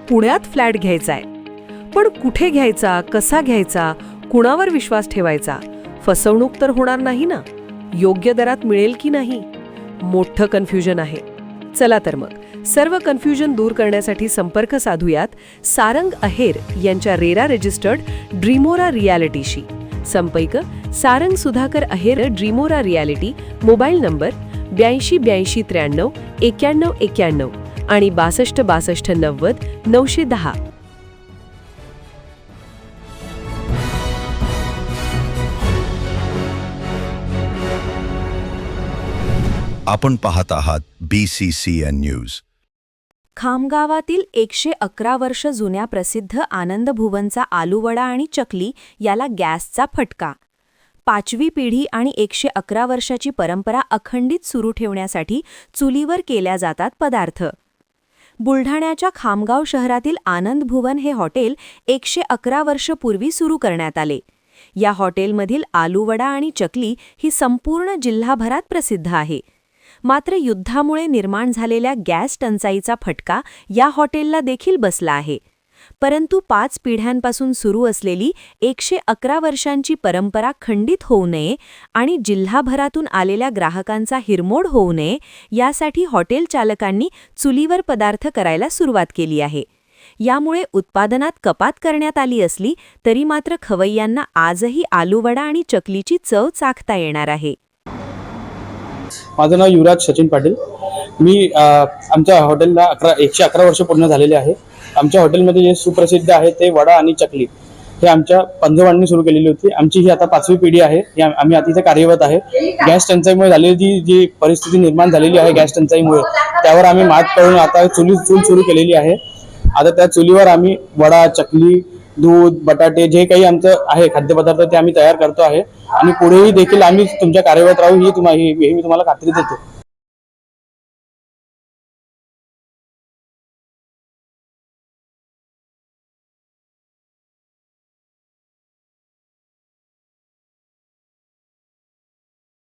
पुण्यात फ्लॅट घ्यायचा आहे. पण कुठे घ्यायचा, कसा घ्यायचा, कुणावर विश्वास ठेवायचा? फसवणूक तर होणार नाही ना? योग्य दरात मिळेल की नाही? मोठं कन्फ्युजन आहे. चला तर मग सर्व कन्फ्युजन दूर करण्यासाठी संपर्क साधूयात सारंग अहेर यांच्या रेरा रजिस्टर्ड ड्रीमोरा रियालिटीशी. संपर्क सारंग सुधाकर अहेर, ड्रीमोरा रियालिटी. मोबाईल नंबर 82 83 91 91 आणि 62 62 90 910. आपण पाहत आहात BCCN न्यूज. खामगावातील 111 वर्ष जुन्या प्रसिद्ध आनंदभुवनचा आलूवडा आणि चकली याला गॅसचा फटका. 5वी पिढी आणि 111 वर्षाची परंपरा अखंडित सुरू ठेवण्यासाठी चुलीवर केल्या जातात पदार्थ. बुलढाण्याच्या खामगाव शहरातील आनंदभुवन हे हॉटेल 111 वर्ष पूर्वी सुरू करण्यात आले. या हॉटेलमधील आलूवडा आणि चकली ही संपूर्ण जिल्हाभरात प्रसिद्ध आहे. मात्र युद्धामुळे निर्माण झालेल्या गॅस टंचाईचा फटका या हॉटेलला देखील बसला आहे. परंतु 5 पिढ्यांपासून सुरू असलेली 111 वर्षांची परंपरा खंडित होऊ नये आणि जिल्हाभरातून आलेल्या ग्राहकांचा हिरमोड होऊ नये यासाठी हॉटेल चालकांनी चुलीवर पदार्थ करायला सुरुवात केली आहे. यामुळे उत्पादनात कपात करण्यात आली असली तरी मात्र खवय्यांना आजही आलूवडा आणि चकलीची चव चाखता येणार आहे. माझं नाव युवराज सचिन पाटील. मी आमच्या हॉटेलला 111 वर्ष पूर्ण झालेले आहे. आमच्या हॉटेलमध्ये जे सुप्रसिद्ध आहे ते वडा आणि चकली हे आमच्या पंजोबांनी सुरू केलेली होती. आमची ही आता 5वी पिढी आहे. आम्ही आता इथे कार्यरत आहे. गॅस टंचाईमुळे झालेली जी परिस्थिती निर्माण झालेली आहे गॅस टंचाईमुळे त्यावर आम्ही मात करून आता चूल सुरू केलेली आहे. आता त्या चुलीवर आम्ही वडा, चकली, दूध, बटाटे जे काही आमचं आहे खाद्यपदार्थ ते आम्ही तयार करतो आहे आणि पुढेही देखील आम्ही तुमच्या कार्यरत राहू ही मी तुम्हाला खात्री देतो.